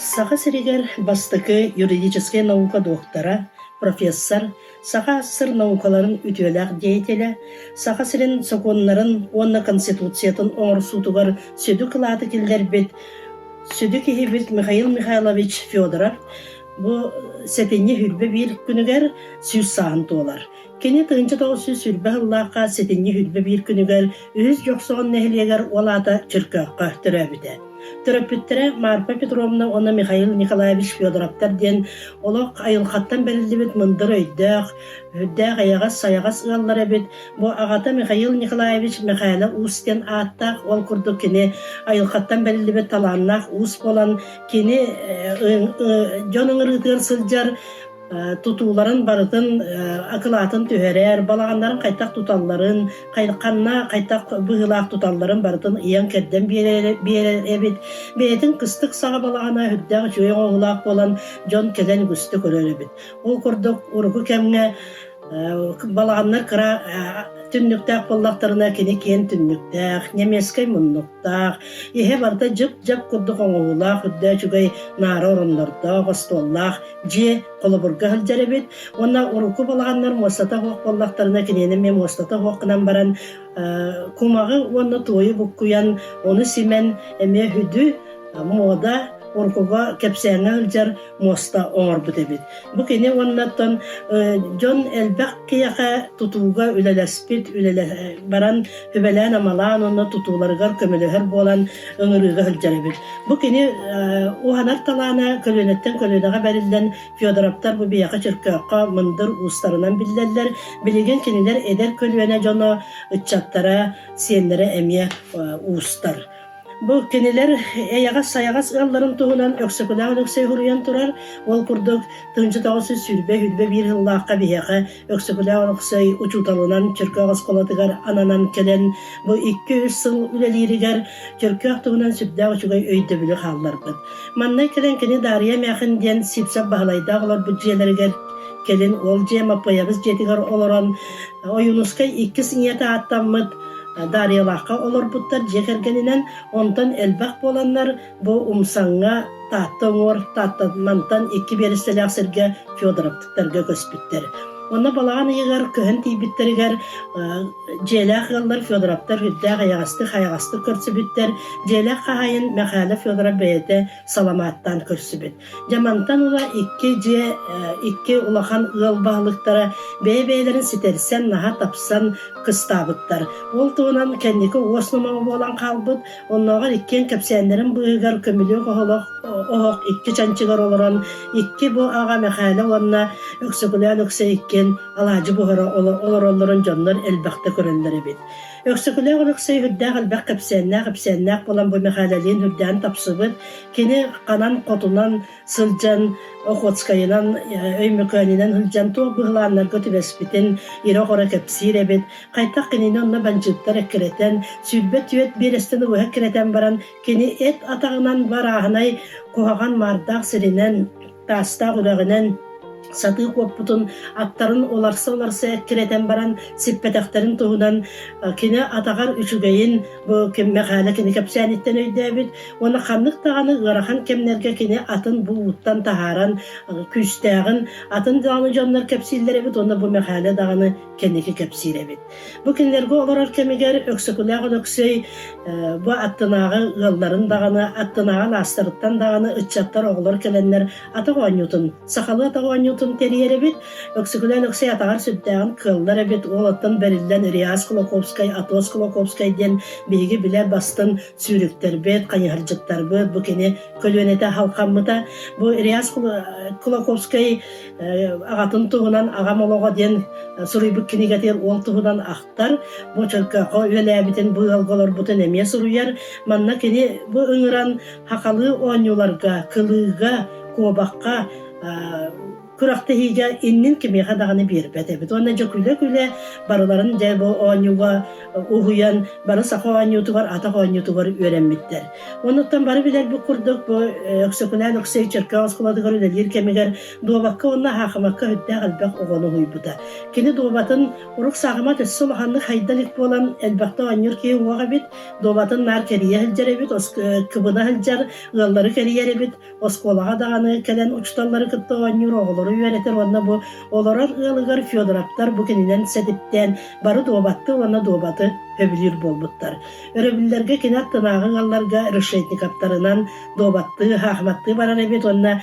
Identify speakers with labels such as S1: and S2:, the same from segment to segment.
S1: Саха Серегер бастыкы юридическая наука доктора, профессор, Саха сыр наукаларын үтүөләк деятеле, Саха сирин соконнарын онна конституциятын оңорсутугар сөдү кылааты килдербит, сөдү кихибит Михаил Михайлович Федоров, бу сетенне хүрбе бир күнүгер сүз саһын туолар. Кені тыынчы тоғысы сүрбе хыллаққа сетенне хүрбе бир күнүгер үз жоксоғын нехилегер олата чыркаққа түрәбіде. Төрөпүттері Марфа Петровна оны Михаил Николаевич Федоровтар ден олық айылқаттан бәрілдебет мындыр өйдәқ, аяғас саяғас ұғалар әбет. Бұ ағата Михаил Николаевич Михайлы Устен аттақ ол күрді кені айылқаттан бәрілдебет таланнақ Ус болан кені жон ыңырғытығыр сылжар tutulарын барытын акылатын төһәрәр, балағандарын қайтақ тұталларын, қанна қайтақ бұғылақ тұталларын барытын иян кәдден берер әбет. Бәйтін қыстық саға балағана хүддәғ жойын оғылақ болан жон кәден күсті көрер әбет. Ол күрдік ұрғы кәміне балағандар қыра түннүктәк боллақтарына кені кен түннүктәк, немескай мұннуктәк, еге барда жып-жап күрдік оңғылақ, хүддә жүгай нары орынларда, ғастоллақ, же қолыбырға ғылжар әбет. Онна ұрықы балағандар мостата хоқ боллақтарына кенені мен мостата хоқынан баран кумағы онна тойы бұққуян, оны симен әме хүді мода оркуга кепсәңә ылжар моста оңор бит бит. Бу кене оннаттан Джон Элбак кияка тутууга үлелеспит, баран хөбәлән амалан онна тутууларга көмөлөһөр болан ыңырыга ылжар бит. Бу кене уханар талана көлөнөттен көлөнөгө берилден Федоровтар бу бияка чыркакка мындыр устарынан билләлләр, билеген кенелер эдер көлөнө жоно ыччаттара, сиенлере эмие устар. Бұл кенелер әяғас саяғас ғалларын туғынан өксөкіләғын өксөй хұрыян тұрар, ол күрдік тұнчы тағысы сүрбе бір ғыллаққа бейеға өксөкіләғын өксөй ұчуталынан чөркі ағас қолатығар ананан келен бұл 2-3 сыл үлелерігер чөркі ақтығынан сүрдәғ ұчуғай өйді білі қаллар бұд. Маннай келен кені дария мәқін ден сипсап бағалайда ғылар бұд желергер келен ол жем апайабыз жетігер оларан ойынускай 2 синеті аттамыд Дариялаққа олар бұттар жекергенінен онтан әлбәқ боланлар бұл умсанға татты оңор, татты мантан 2 берістелі ақсырға Федоровтықтарға көспіттер. Онна балаған иығар көхін тейбіттерігер желәқ ғаллар Федоровтар хүддәғ аяғасты көрсі біттер, желәқ қағайын мәқәлі Федоров бәйеті саламаттан көрсі біт. Жамантан ұла 2 ұлақан ұғал бағылықтары бәй-бәйлерін сетерсен, наға тапсан қыстабыттар. Ол туынан кәндекі осынымағы болан қалбыт, оннағар 2 кәпсәндерін бұғығар көмілі оғық 2 чанчығар олыран, 2 бұл аға мәқәлі онна өксігілән өксі алажы бұғыра олар-оларын жонлар әлбәқті көрілдері бет. Өксікілі ғылықсай хүддәғ әлбәқ қапсәннәқ болан бұл мәқәләлейін хүддән тапсыбыд, кені қанан қотунан сылжан, оқотскайынан, өймекөнінен хүлжан туғы бұғыланлар көтібәспетін, ері қора кәпсир әбет, қайтақ кенені онна банчыттар әккіретен, сүлбет түйет берестіні өйі әккіретен баран, кені әт атағынан бар ағынай қоғаған мардақ сірінен, тастақ үрәғінен, Саты қоппутын аттарын оларсы әккіретен баран сиппетақтарын туғынан кені атағар үшігейін бұл мәқәлі кені кәпсәнеттен өйді әбіт. Оны қамлық тағаны ғарахан кемнерге кені атын бұл ұттан тағаран күстәғын атын дағаны жонлар кәпсейлер әбіт. Оны бұл мәқәлі дағаны кенекі кәпсейл әбіт. Бұл кенлерге олар кемегер өксікіләғын өксей бұл аттынағы ғылларын дағаны, аттынағын астырыттан дағаны үтчаттар оғылар келенлер атығы анютын, сақалы атығы анютын терьер бит, өксігілен өксей атағар сүттәғын кыллар бит, ол аттан бәрілден Риас Кулаковскай, Атос Кулаковскай ден бейгі біле бастын сүйріктер бет, қайығыржыттар бет, бұл кені көлуенеті халқамыта. Бұл Риас Кулаковскай ағатын тұғынан ағам олуға ден сұрый бүк кенегетер ол тұғынан ақтар, бұл чөлкақа өлі әбітін бұл алғалар бұтын әме сұрыяр, манна кені бұл өңіран хақалы оңюларға, кылыға, кобаққа, Kuraqtahiga innin kimiha dağını birbet ebit. Ona küle barıların de bu oanyuga uhuyan barı saqa oanyutu var, ata oanyutu var öğrenmitler. Ondan barı biler bu kurduk bu öksökülen öksey çırka oskuladıgar ülelir kemiger doğbakka onna haqamakka hütte albaq oğonu huybuda. Kini doğbatın uruk sağıma tessi olahanlık haydalik bolan elbaqta oanyur ki uvağa bit doğbatın nar keriye hilcer ebit, kıbına hilcer, ığalları keriyer ebit, oskolağa dağını kelen uçtalları kıtta oanyur oğulları öğretir. Onna bu olarar ığalıgar Fyodoraptar bu keninen sedipten barı doğbattı, onna doğbatı höbülür bolbuttar. Örebillerge kenat tınağın allarga rışetnikaptarınan doğbattığı, hahmattığı barar ebit. Onna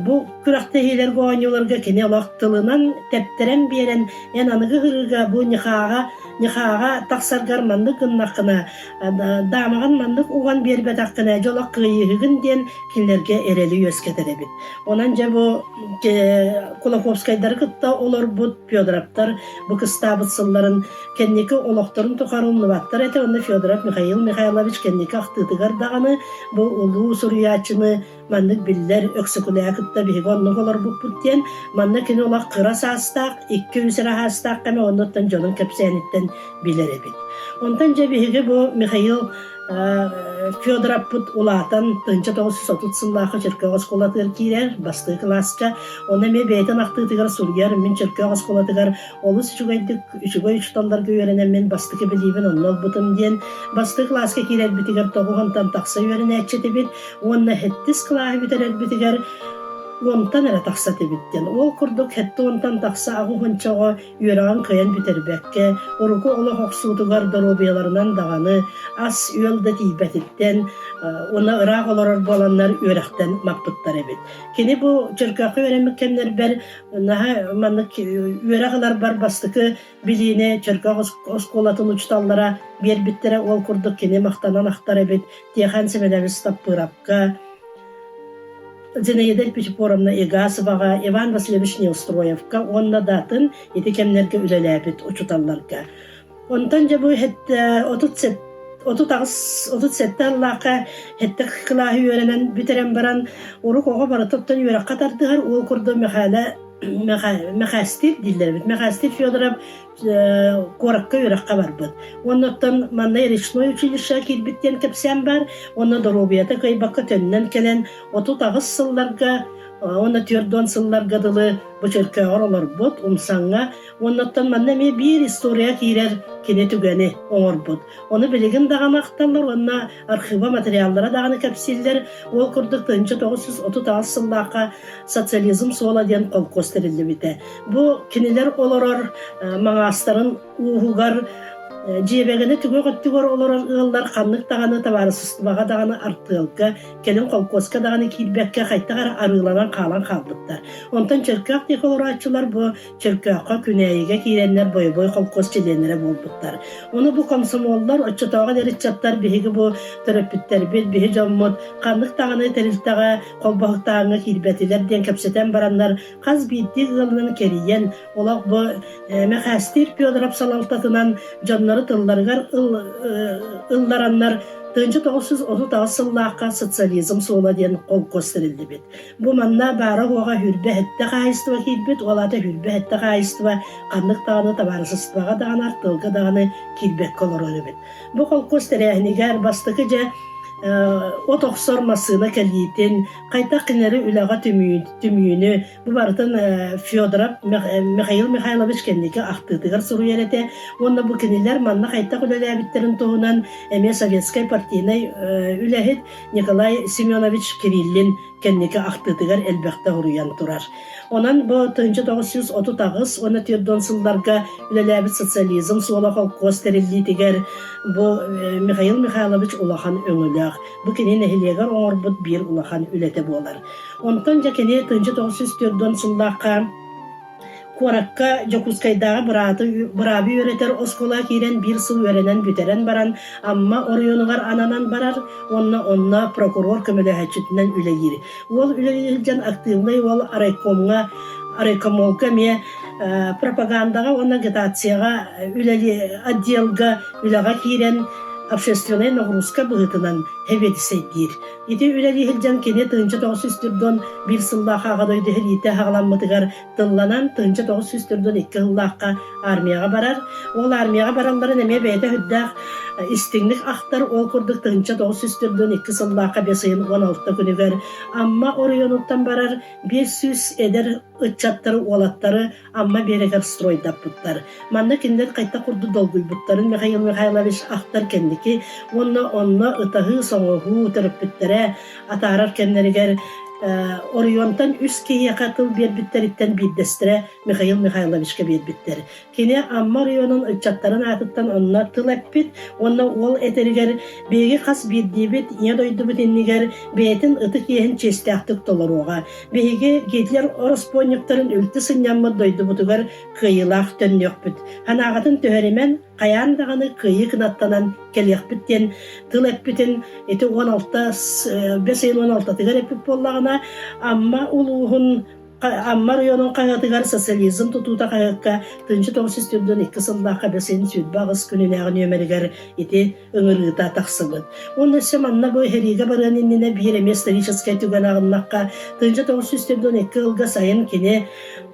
S1: bu kuraqtahiler goğanyularga kene olaqtılığından tepteren beren en anıgı hırıga bu nikağa taksargar mandık gınnaqına damağın mandık uğan berbet hakkına jolaq kıyıhıgın den kinlerge ereli ösketer ebit. Onanca bu Kulakovskayдар kıtta olur bu Fyodoraptar bu kıstabıtsılların kendiki olaqtарын tukarımlı battar ete onda Fyodorap Mikhail Mikhailovich kendiki aktıtıgar dağını bu ulu suryaçını mandık biller öksükülüye kıtta bihi gonluk olur bu putten mandık kini olaq kıras hastaq, iki üsera hastaq kame ondan jonun kepsenitten bilir ebit. Ondan bihi bu Mikhail Fyodorap put ulatan tınca 930 yıllığı Çırkağı oskolatır kirer bastığı klaska ona me beyten aktıtıgar suryar min Çırkağı oskolatıgar olus üçügay üçtallarga öğrenen men bastığı bilibin onnol butum diyen bastığı klaska kirer bitigar toğuğuntan taksa öğrenetçeti bit onna hettis klahi bitirer bitigar ondan era taksat ebitten. Ol kurduk hette ondan taksa ağı honçağı yörağın kayan biterbekke, oruku ola hoqsuğdugar dorobiyalarından dağını, as yölde tiybetitten, ona ıraq olarar bolanlar örekten maqbıttar ebit. Kini bu Çırkağı öğrenmekkenler ber, manık öreğalar bar bastıkı biliğine Çırkağı oskolatın uçtallara bir bittere ol kurduk kini maqtanan aktar ebit, diyahan semedeviz tappırapka, Зинаида Печпоровна Игасоваға, Иван Васильевич Неустроевка, онна датын етекемнерге үлеләбіт учуталларга. Онтан жа бұл 37 Allah'a hette kılahı öğrenen bitiren baran oruk oğa barı toptan yörek katardığır ol kurdu mekastir diller bit. Mekastir Fyodorap korakka yörekka var bit. Ondan manna erişnoy uçilişe kirbitten kepsen var. Ondan dorobiyata kaybakka tönnen kelen 39 yıllarga ona tördon yıllarga dılı bu Çırkağı olar bot umsanga. Ondan manna me bir istoriya kirer kene tügeni oğur bot. Onu biligin dağını aktarlar, ona arxiva materyallara dağını kapsiller. O kurduk 1936 yıllarga sosyalizm sola diyen kol gösterildi bite. Bu kiniler olarar mağasların uğugar Cebegene tügü gıttıgor olur ığıllar kanlık dağını tabarısızlığa dağını arttığılga kelin kolkoska dağını kilbekke kaytağara arılanan kalan kaldıklar. Ondan Çırkağı dekoloratçılar bu Çırkağı küneyige kirenler boy kolkos çilenlere bulduklar. Onu bu komsomollar açıtağı deritçatlar bihigi bu töröpütler bihi jommut kanlık dağını teriltağa kolbağık dağını kilbetiler den kapseten baranlar kaz bitti ığılının keriyen olak bu mekastir Fyodorap salaltatınan jonları tıllargar ıllaranlar 1936 yıllığa sosyalizm sola diyen kol gösterildi bit. Bu manna bara hoğa hürbe hette qayıstıva kilbet, olada hürbe hette qayıstıva kanlık dağını tabarısızlığa dağını arttılgı dağını kilbet kolor öyle bit. Bu kol gösteriyahinigar bastıkıca o sormasına keliyeten kayta kineri ülağa tümüyünü bu barıdan Fyodorap Mikhail Mikhailovich kendiki aktıdıgar soru yerete onda bu kiniler manna kayta kulelabitlerin toğunan eme Sovetskay partiyana ülahit Nikolay Semyonovich Kirillin kendiki aktıdıgar elbette huruyan turar. Onan bu 1939 ona tördon yıllarga ülelabit sosyalizm sola kol gösterildiğiger bu Mikhail Mikhailovich ulahan öngülüğ. Bu kini nehiliyegar oğurbut bir ulahan ülete bolar. Ondan ja kini 1904 yıllarga Korakka Jokuskaydağı bırabi öğreter oskola kiren bir yıl öğrenen büteren baran amma oryonugar ananan barar onna prokuror kömülehçitinden üle giri. Ol üle girjan aktivlay ol araykomolka me propagandaga ona agitatsiyaga üleli addelga ülega kiren общественная нагрузка быгытынан хебедисейдир. Ити үлелихилжан кене тыынча 900 bir сыллаха агадойды херите хагаламмытыгар тылланан тыынча 900 2 сыллаха армияга барар. Ол армияга баралларын эме бейте хүддах истиңник ахтар ол курдук тыынча 900 2 сыллаха бесайын 16 күнүгер. Amma orionуттан барар 500 эдер ытчаттары олаттары amma берегер стройдап буттар. Манна киндер кайта курду долгуй буттарын Михаил Михайлович ахтар кенники онна ытахы соңоху терпиттере атарар кеннеригер Орионтан үс кие катыл бербиттериттен биддестире Михаил Михайловичке бербиттер. Кене Амма Орионун ытчаттарын атыттан онна тылаппит, онна ол этеригер беги кас биддибит, ия дойдубут иннигер бейтин ыты киехин честяқтык толоруға. Беги гетлер ораспонниктарын үлті сыньяммы дойдубутугар кыйылақ төннөкпүт. Ханағатын төһөримен каян даганы кыйы кынаттанан келияқпиттен тылаппитин эти 16 516 тыгар эпип боллагына Amma uluğun Amma rayonun qayatыгар социализм тутута qayakka 1902 сыллаха бесен сүдбагыс күнүнәгы нөмеригер ити ыңырыта тахсыбыт. Оны семанна бу хериге баран инне бир эмес исторический түгәнагыннакка 1902 елга сайын кине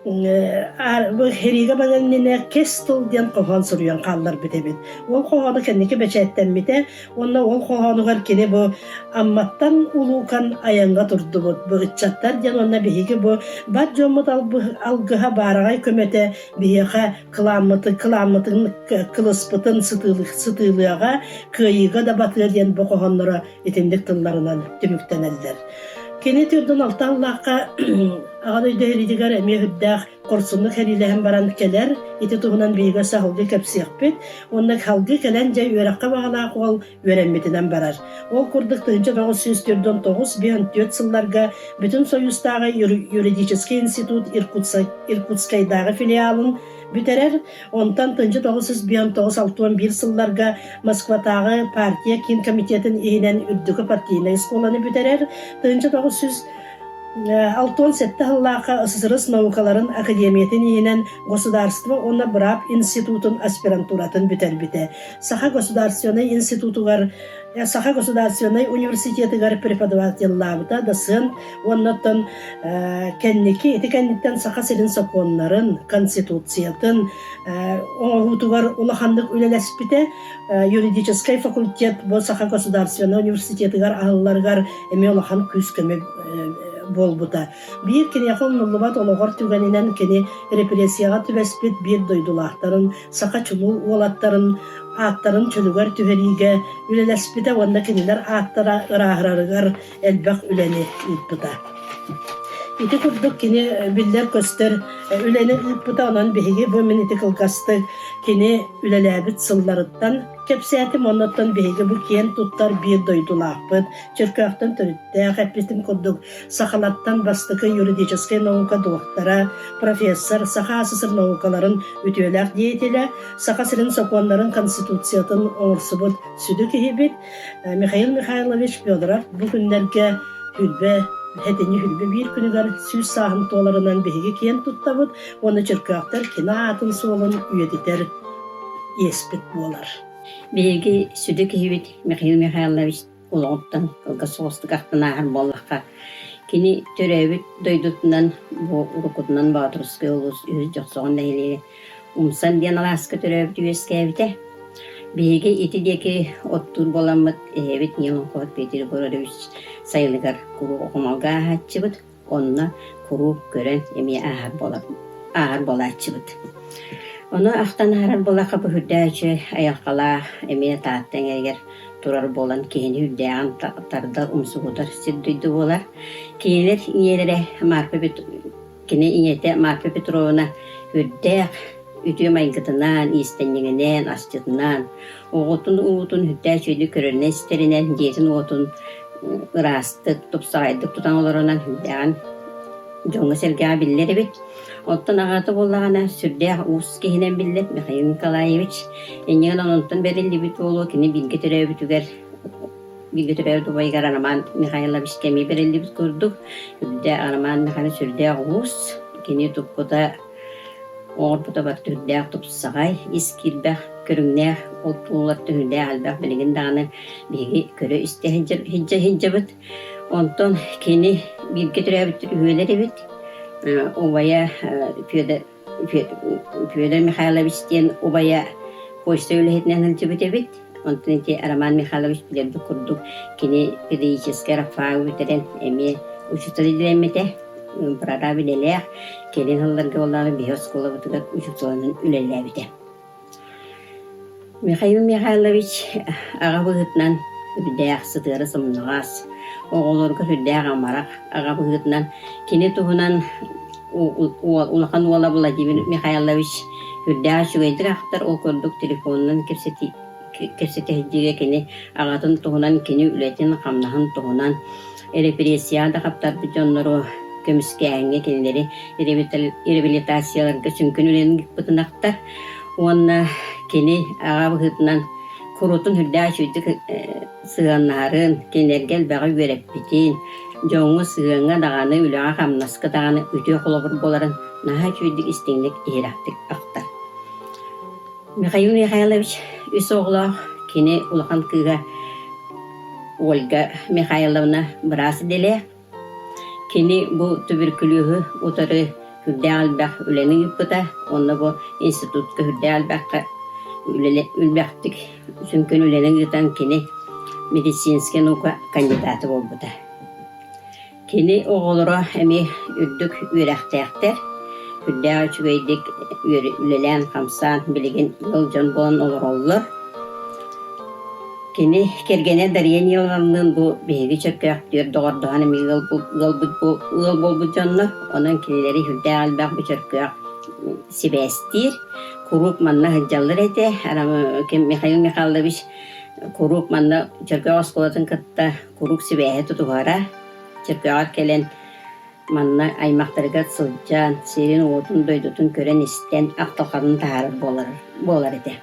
S1: бу хериге баран инне кестол ден коган сурыян каллар битебит. Ол коганы кенеке бечеттен бите, онна ол коганугар кине бу амматтан улукан аянга турду бу ичаттар ден онна биһиге бу бат жомут алгыха барагай көмөтө бияха кыламмытын кылыспытын сытылыга кыйыга да батырден бокогоннора этемдик тылларынан түмүктенелдер. Кене түрдөн алталлакка агадойдо эридигер эме хүддах корсунлук херилехен баран келер ити тугунан бийге сахылгы кепсиякпит, онна халгы келен жай өракка багалаак ол өреммитинен барар. Ол курдук 1909 4 сылларга бүтүн союздагы юридический институт Иркутскайдагы филиалын бүтерер, онтан 1961 сылларга Москватагы партия кин комитетин ийинен үрдүкө партийный школаны бүтерер, 1967 жыллака СССР наукаларын академиятын ийинен государство онна Браб институтун аспирантуратын бүтербите. Саха государственный институтугар Саха государственный университетыгар преподавательлабыта да сын оннаттан кенники этикенниттен саха сирин законнарын, конституциятын оңогутугар улахандык үлелеспите юридический факультет бу Саха государственный университетыгар агылларгар эме улахан күскөмө болбута. Бир кинехон нуллубат ологор түгенинен кени репрессияга түбеспит бир дойдулақтарын, сака чулу олаттарын, аттарын чөлүгөр түгериге үлелеспите онда кинилер аттара ырахырарыгар элбак үлени иппыта. Ити курдук кини биллер көстер үлени иппыта онан беги бу минити кылгасты кини үлелебит сылларыттан кепсиятим оннаттан беги бу кен туттар бир дойдулақпыт, чыркақтан төрүттэ хэппитим курдук сахалаттан бастыкы юридический наука доктора, профессор, саха СССР наукаларын үтүөлэк диетеле, саха сирин законнарын конституциятын оңорсубут сүдү кихибит Михаил Михайлович Федоров бу күннерге хүлбе Хетени хүлбе бир күнүгөр сүз сахын толарынан беги кен туттабыт, оны чыркақтар кина атын солын үйедитер еспит болар.
S2: Беги сүдү кихибит Михаил Михайлович улоңуттан кылга соостук ақтанағын боллаққа. Кини төрөбүт дойдутунан бу урукутунан Батырский улус үз жоксоғын нәйлері умсан ден аласка төрөбүт үйескәбіте. Беги итидеки оттур боламыт эбит нелон кот Петр Городович сайылыгар куру окумалга ахатчыбыт, онна куру көрен эми ахар болатчыбыт. Оны ақтан ахар болақа бүхүддәчі аяққала эми тааттан эгер турар болан кені үддәған тарда умсугудар сиддүйді болар. Кейлер иелері Марфа Петровна үддәк үтүө майгытынан, истеннигинен, астытынан, оғытын уутун хүттәй сөйді көреріне стерінен, дейтін оғытын ырастык, тупсағайдык тұтан оларынан хүттәған жоңы сәрге биллер бит. Оттан ағаты болағана сүрдә уус кейінен биллер Михаил Николаевич. Енеген онынтын берілді бит болу, кені билге төрәуді бойғар анаман Михайлович кеми берілді бит көрдік. Хүтті анаман Михаил сүрдә уус, кені тұпқыда Оғырпыта бар түрдәк тұпсағай, искирбәк көрүңнэ олтуулар түһүлдэ албак билигин даганы биги көрө исте хиджабыт. Онтон кини бирге төрөбүт үөлер эбит. Убая Федор Михайлович тен убая почта үлэхетнен ылжыбыт эбит. Онтон Роман Михайлович билерди курдук кини педагогический рафагы битерен эми учитель дилемете прара билелех келин хылларга боллары биоскола бутугат учителнын үлелебите. Михаил Михайлович ага быгытнан үрдәк сытыры сымнагас оголорго үрдәк амарак ага быгытнан кини туһунан улахан уола Владимир Михайлович үрдәк шугайдыр актар ол көрдүк телефонунан кепсетехиджиге кини агатын туһунан кини үлетин камнахан туһунан репрессияда каптарды жоннору көмүскәңге кинилери реабилитацияларга сүнкүн үлен бутунактар онна кини ага быгытнан курутун хүрдәк шуйдык сыганнарын кинергел бага береппитин жоңу сыганга даганы үлага камнаска даганы үтө холобур боларын наха шуйдык истиңлек ирактык актар. Михаил Михайлович үс оғлақ кені улахан кыға Ольга Михайловна бірасы деле. Кені бұл туберкулезі утары хүрдә албақ үлені үппіта. Онна бұл институтқа хүрдә албаққа үлбәқтік сүнкін үлені үтан кені медицинский наука кандидаты болбыта. Кені оғылыра әме үрдік үйрәқтәқтер. Хүрдә чүгейдік үлелән қамсан білеген ылжан болан олар олар. Кені кергене дариян елғанның бұл бейгі чөркәқтер доғырдығаны мегіл болбыт жанны. Онын кенелері хүрдә албақ бұл чөркәқ себәстір. Курук манна хыджалыр әте. Михаил Михайлович курук манна чөркәқ осқолатын кытта курук себәхе тұтуғара. Чөркәғар келен манна аймақтарга сылжан, серин отун дойдутун көрен истен ақталқарын тағарыр болар ете.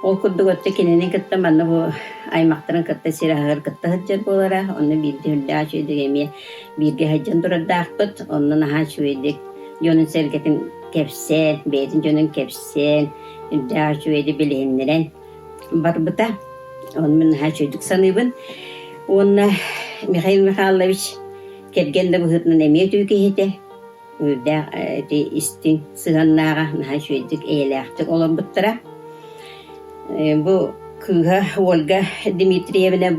S2: Ол күрдік өтті кененен кітті манна бұл аймақтарын кітті сирағыр кітті хыджар болара. Оны бірді хүлді ашуйдік еме бірге хыджан тұрарды ақпыт. Онын аға ашуйдік жонын сәргетін кепсен, бейтін жонын кепсен, хүлді ашуйды білгенлерен бар бұта. Онын ашуйдік саныбын. Оны Михаил Михайлович кергенде бұғытнын әме түйке хете. Үрдә истин сығаннаға наға шүйдік әйләқтік олар бұттыра. Бұл кыға Ольга Дмитриевна,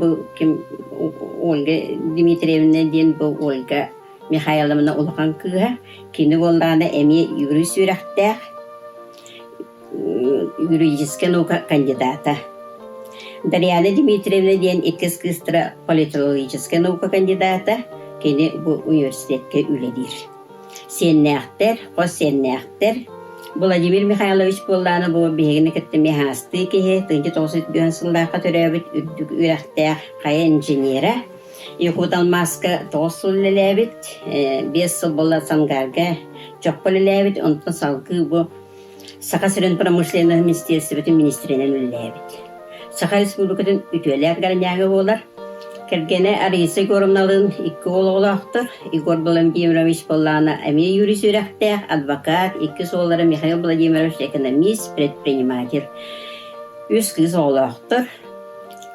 S2: Ольга Дмитриевна ден бұл Ольга Михайловна ұлған кыға. Кені олғаны әме юрий сүйрәқтәқ, юридический наука кандидата. Дарьяна Дмитриевна ден иккіз кыстыра политологический наука кандидата. Кені бұл университетке үледір. Сеннәқтер, қос сеннәқтер. Владимир Михайлович болланы бұл бейгіні кітті мехасты кеге 1990 сыллаққа төрәбіт үрдік үрәқтәқ қая инженері. Екутал маска 9 сыл ләләбіт, 5 сыл болла сангарға жоқ бол ләләбіт, онтын салқы бұл Сақа сүрін промышленных министерстветін министрінен үлләбіт. Сақа республикатын үтелер ғарняғы болар. Кергене арысы көрімналын 2 олағылақтыр. Игор Владимирович болланы әме юрис үрәқтәқ, адвокат, 2 солары Михаил Владимирович экономист, предприниматель. 3 кыз олағықтыр,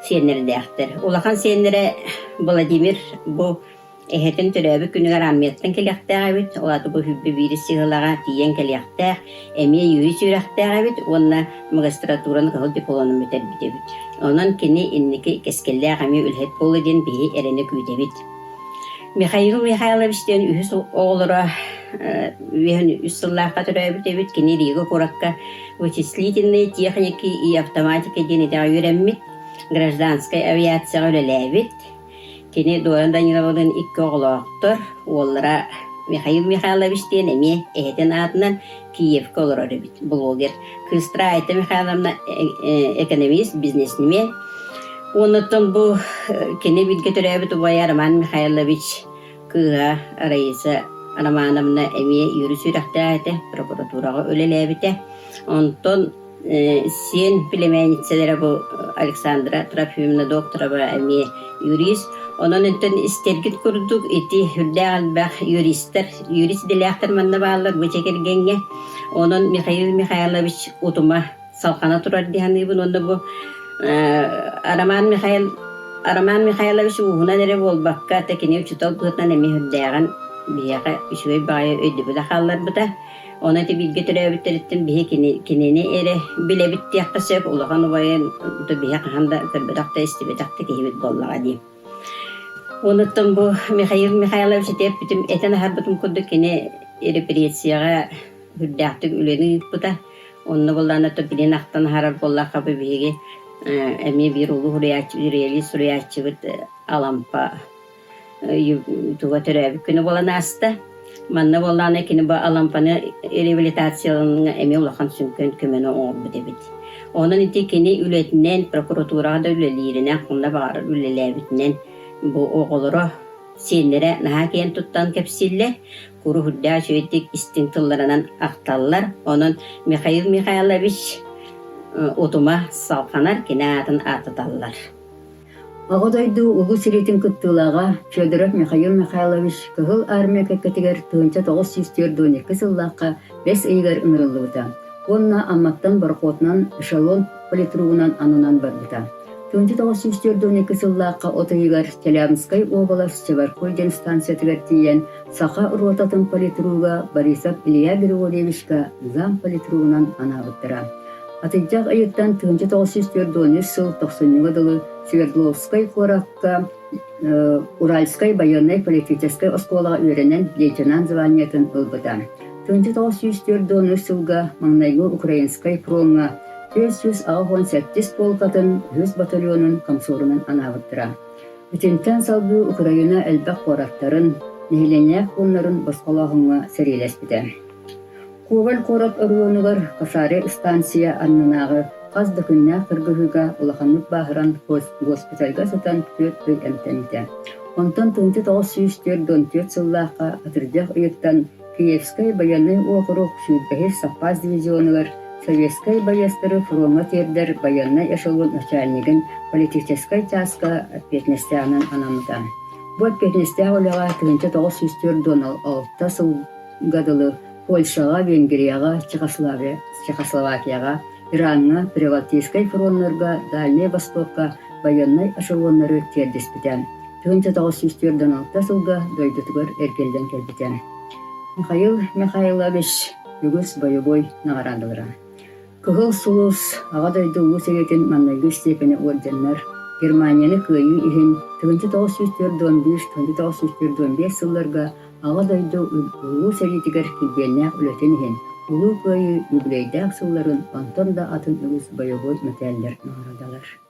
S2: сенердәқтір. Олақан сенері Владимир бұл эхетін түрәбі күнігер амметтің келектәғі бит. Олады бұл хүббі вирус сығылаға тиен келектәқ, әме юрис үрәқтәғі бит. Онына магистратураны қығыл дипломын бітер біте бит. Онан кені инники кескелләғ әме үлхет болы ден бейі әрені күйде бит. Михаил Михайловичтен үхіс оғылыра үс сыллаққа түрәбі бит. Кені Рига қораққа вычислительные техники и автоматика дені дәғі үйрәммет. Гражданская авиация өлеләбит. Кені Доран Даниловадан 2 оғылақтыр. Олара Михаил Михайловичтен әме әйтен атынан Киевка олар бит. Блогер. Кыстра Айта Михайловна экономист, бизнесмен. Онытын бұл кені білге түрәбіт ұбай Роман Михайлович кыға Раиса Романовна әме юрис үрәқті әйті прокуратураға өлеләбіті. Онтын сен племянницелері бұл Александра Трофимовна докторова әме юрист. Onun için istergit kurduk, eti hürde albaq юрист делектор манна bağlar bu çekirgenge. Onun Mikhail Mikhailovich utuma салхана турар диханыбын онда бу Араман Михайлович уһунан эре болбакка текини учутал бутан эми хүддәгән бияга үчүгөй бая өйдү буда халлар бута. Оны ти билге төрөбүттөрүттүн бие кинени эре билебит тиякка сөп улахан байын да бия ханда кырбыдакта истибетакта кийбит боллага ди. Онуттан бу Михаил Михайлович деп битим этен харбытым кудду кини репрессияга хүддәктик үлени бута. Онны болланы то билен актан харар боллака биге эми бир улуу реалист бит алампа туга төрөбүт күнү болан аста. Манна болланы кини ба алампаны реабилитацияланга эми улахан сүнкөн көмөнө оңорбу дебит. Онун ити кини үлетинен прокуратурада үлелирине кунда баар үлелебитинен бу оголоро сенере наха кен туттан кепсилле куру худда шөйттик истинтылларынан акталлар. Онун Михаил Михайлович утума салканар кинаатын атыталлар.
S3: Ағадайды ұлы сиретин күттілаға Федоров Михаил Михайлович кығыл армия кәккетігер 1942 сыллаққа 5 айгар ыңырылы бұта. Онна амматтан барқотынан эшелон политругунан анунан бар бұта. 1942 сыллаққа 30 айгар Челябинскай область Чебаркульден станциятығар тиен сақа уротатын политруга Борисов Илья Григорьевичка зам политругунан ана бұттыра. Атыджақ айыттан 1942 сыл 90 жылы Свердловскай қораққа Уральскай военной политической осколаға үйренен лейтенант званиетін ұлбыта. 1942 сылға маңнайғы Украинскай фронға 518 полкатын 100 батальонын комсорунан анавыттыра. Бүтінтен салды Украина әлбәқ қорақтарын, нейленек онларын басқалағынға сәрелеспіді. Коваль корот орионугар Кашаре станция аннанағы қазды күнне қырғығыға улаханлық бағыран госпитальға сатан 4 үй әмтәмді. Онтан 1944 сыллаққа атырдық үйіттан Киевскай военный округ Шүрбәхер Саппаз дивизионугар Советскай боястыры фронға тердер военный эшелон начальнигін политическай таска петнестянын анамыдан. Бұл петнестя олаға 1946 сыл гадылы Польшаға, Венгрияға, Чехословакияға, Иранға, Прибалтийскай фронларға, Дальний Востокқа военный эшелонлары тердеспітен. 1946 сылға дойдытығыр әркелден келбітен. Михаил Михайлович үгіз бойы-бой нағарандылыра. Кығыл сұлыс ағадайды ұлы сәретін маннайғы степені орденлер Германияны күйі ихін 1945 сылларға ағадайды ұлы сәретігер келбенне үлетен ихін. Улу күйі юбилейдәк сылларын антон да атын үгіз бойы-бой мәтәлілер нағарадалар.